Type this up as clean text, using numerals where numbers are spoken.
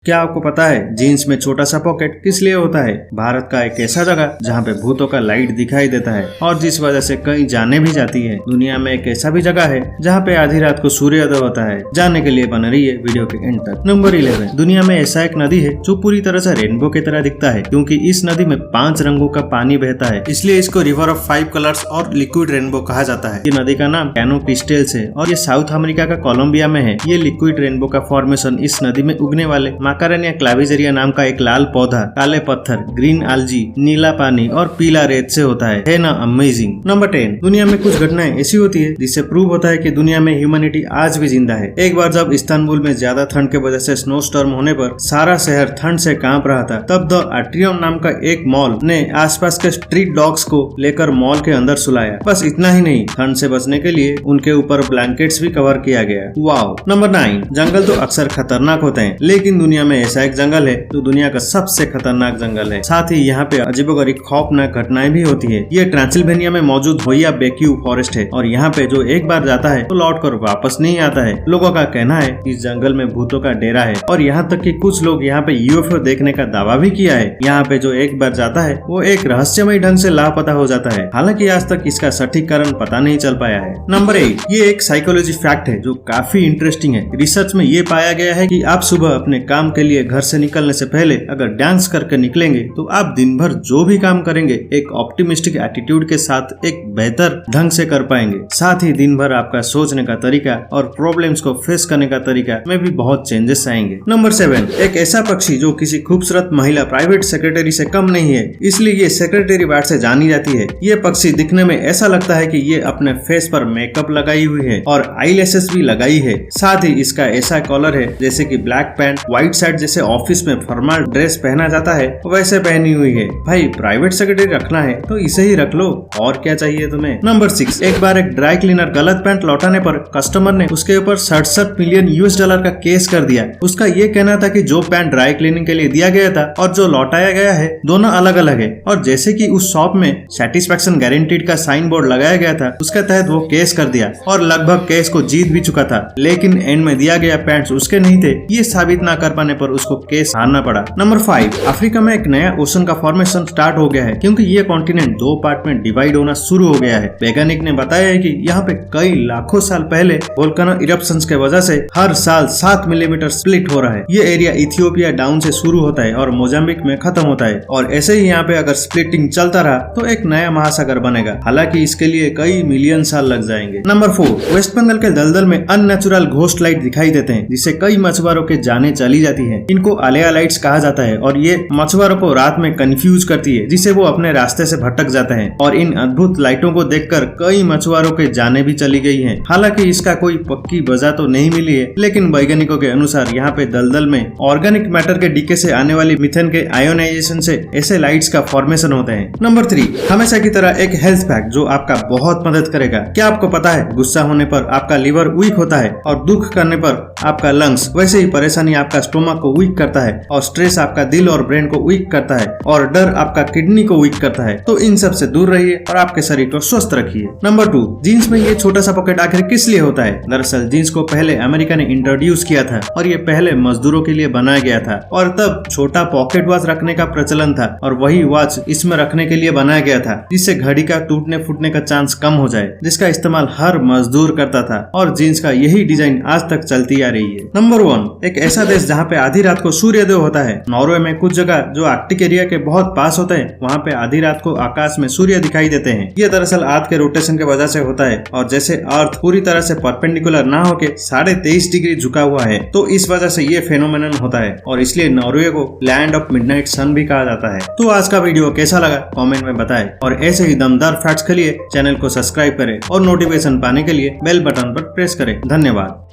क्या आपको पता है जीन्स में छोटा सा पॉकेट किस लिए होता है? भारत का एक ऐसा जगह जहाँ पे भूतों का लाइट दिखाई देता है और जिस वजह से कई जाने भी जाती है। दुनिया में एक ऐसा भी जगह है जहाँ पे आधी रात को सूर्योदय होता है। जानने के लिए बने रहिए वीडियो के एंड तक। नंबर 11, दुनिया में ऐसा एक नदी है जो पूरी तरह से रेनबो की तरह दिखता है, क्योंकि इस नदी में 5 रंगों का पानी बहता है, इसलिए इसको रिवर ऑफ 5 कलर्स और लिक्विड रेनबो कहा जाता है। ये नदी का नाम कैनो क्रिस्टल्स है और ये साउथ अमेरिका का कोलंबिया में है। ये लिक्विड रेनबो का फॉर्मेशन इस नदी में उगने वाले माकारेनिया क्लाविजेरिया नाम का एक लाल पौधा, काले पत्थर, ग्रीन आल्जी, नीला पानी और पीला रेत से होता है ना अमेजिंग। नंबर 10, दुनिया में कुछ घटनाएं ऐसी होती है जिससे प्रूव होता है कि दुनिया में ह्यूमैनिटी आज भी जिंदा है। एक बार जब इस्तांबुल में ज्यादा ठंड के वजह से स्नो स्टॉर्म होने पर सारा शहर ठंड से कांप रहा था, तब द एट्रियम नाम का एक मॉल ने आसपास के स्ट्रीट डॉग्स को लेकर मॉल के अंदर सुलाया। बस इतना ही नहीं, ठंड से बचने के लिए उनके ऊपर ब्लैंकेट्स भी कवर किया गया। वाओ। नंबर 9, जंगल तो अक्सर खतरनाक होते हैं, लेकिन दुनिया में ऐसा एक जंगल है जो दुनिया का सबसे खतरनाक जंगल है। साथ ही यहाँ पे अजीबोगरीब खौफनाक घटनाएं भी होती है। ये ट्रांसिल्वेनिया में मौजूद होया बेक्यू फॉरेस्ट है और यहाँ पे जो एक बार जाता है तो लौट कर वापस नहीं आता है। लोगों का कहना है इस जंगल में भूतों का डेरा है और यहाँ तक कि कुछ लोग यहाँ पे यूएफओ देखने का दावा भी किया है। यहाँ पे जो एक बार जाता है वो एक रहस्यमय ढंग से लापता हो जाता है। हालांकि आज तक इसका सटीक कारण पता नहीं चल पाया है। नंबर 8, ये एक साइकोलॉजी फैक्ट है जो काफी इंटरेस्टिंग है। रिसर्च में ये पाया गया है कि आप सुबह अपने काम के लिए घर से निकलने से पहले अगर डांस करके निकलेंगे तो आप दिन भर जो भी काम करेंगे एक ऑप्टिमिस्टिक एटीट्यूड के साथ एक बेहतर ढंग से कर पाएंगे। साथ ही दिन भर आपका सोचने का तरीका और प्रॉब्लम्स को फेस करने का तरीका में भी बहुत चेंजेस आएंगे। नंबर 7, एक ऐसा पक्षी जो किसी खूबसूरत महिला प्राइवेट सेक्रेटरी से कम नहीं है, इसलिए ये सेक्रेटरी बैट से जानी जाती है। ये पक्षी दिखने में ऐसा लगता है कि ये अपने फेस पर मेकअप लगाई हुई है और आईलैशेस भी लगाई है। साथ ही इसका ऐसा कॉलर है जैसे कि ब्लैक पैंट, व्हाइट शर्ट जैसे ऑफिस में फॉर्मल ड्रेस पहना जाता है वैसे पहनी हुई है। भाई प्राइवेट सेक्रेटरी रखना है तो इसे ही रख लो, और क्या चाहिए तुम्हें। नंबर 6, एक बार एक ड्राई क्लीनर गलत पैंट लौटाने पर कस्टमर ने उसके ऊपर 67 मिलियन US$ का केस कर दिया। उसका ये कहना था कि जो पैंट ड्राई क्लीनिंग के लिए दिया गया था और जो लौटाया गया है दोनों अलग अलग है, और जैसे कि उस शॉप में सेटिस्फेक्शन गारंटीड का साइन बोर्ड लगाया गया था उसके तहत वो केस कर दिया और लगभग केस को जीत भी चुका था, लेकिन एंड में दिया गया पैंट्स उसके नहीं थे। ये साबित ना कर पाने पर उसको केस हारना पड़ा। नंबर 5, अफ्रीका में एक नया ओशन का फॉर्मेशन स्टार्ट हो गया है क्योंकि ये कॉन्टिनेंट 2 पार्ट में डिवाइड होना शुरू हो गया है। वैज्ञानिक ने बताया है कि यहाँ पे कई लाखों साल पहले वोल्केनो इरप्शंस के वजह से हर साल 7 मिलीमीटर स्प्लिट हो रहा है। ये एरिया इथियोपिया डाउन से शुरू होता है और मोजाम्बिक में खत्म होता है, और ऐसे ही यहाँ पे अगर स्प्लिटिंग चलता रहा तो एक नया महासागर बनेगा। हालांकि इसके लिए कई मिलियन साल लग जाएंगे। नंबर 4, वेस्ट बंगाल के दलदल में अननेचुरल घोस्ट लाइट दिखाई देते हैं जिससे कई मछुआरों के जाने चली जाती है। इनको आलिया लाइट्स कहा जाता है और ये मछुआरों को रात में कंफ्यूज करती है जिससे वो अपने रास्ते से भटक जाते हैं, और इन अद्भुत लाइटों को देखकर कई मछुआरों के जाने भी चली गई हैं। हालांकि इसका कोई पक्की वजह तो नहीं मिली है, लेकिन वैज्ञानिकों के अनुसार यहाँ पे दलदल में ऑर्गेनिक मैटर के डीके से आने वाली मीथेन के आयोनाइजेशन से ऐसे लाइट्स का फॉर्मेशन होते हैं। नंबर 3, हमेशा की तरह एक हेल्थ फैक्ट जो आपका बहुत मदद करेगा। क्या आपको पता है गुस्सा होने पर आपका लिवर वीक होता है और दुख करने पर आपका लंग्स, वैसे ही परेशानी आपका स्टोमक को वीक करता है और स्ट्रेस आपका दिल और ब्रेन को वीक करता है और डर आपका किडनी को वीक करता है। तो इन सब से दूर रहिए और आपके शरीर को स्वस्थ रखिए। नंबर 2, जीन्स में ये छोटा सा पॉकेट आखिर किस लिए होता है? दरअसल जीन्स को पहले अमेरिका ने इंट्रोड्यूस किया था और ये पहले मजदूरों के लिए बनाया गया था, और तब छोटा पॉकेट वॉच रखने का प्रचलन था और वही वॉच इसमें रखने के लिए बनाया गया था जिससे घड़ी का टूटने फूटने का चांस कम हो जाए, जिसका इस्तेमाल हर मजदूर करता था, और जीन्स का यही डिजाइन आज तक चलती आ रही है। नंबर 1, एक ऐसा देश जहाँ पे आधी रात को सूर्योदय होता है। नॉर्वे में कुछ जगह जो आर्कटिक एरिया के बहुत पास होते हैं वहाँ पे आधी रात को आकाश में सूर्य दिखाई देते हैं। ये दरअसल अर्थ के रोटेशन के वजह से होता है, और जैसे अर्थ पूरी तरह से परपेंडिकुलर ना होके 23.5 डिग्री झुका हुआ है तो इस वजह से ये फेनोमेनन होता है, और इसलिए नॉर्वे को लैंड ऑफ मिडनाइट सन भी कहा जाता है। तो आज का वीडियो कैसा लगा कमेंट में बताएं, और ऐसे ही दमदार फैक्ट्स के लिए चैनल को सब्सक्राइब करें और नोटिफिकेशन पाने के लिए बेल बटन पर प्रेस करें। धन्यवाद।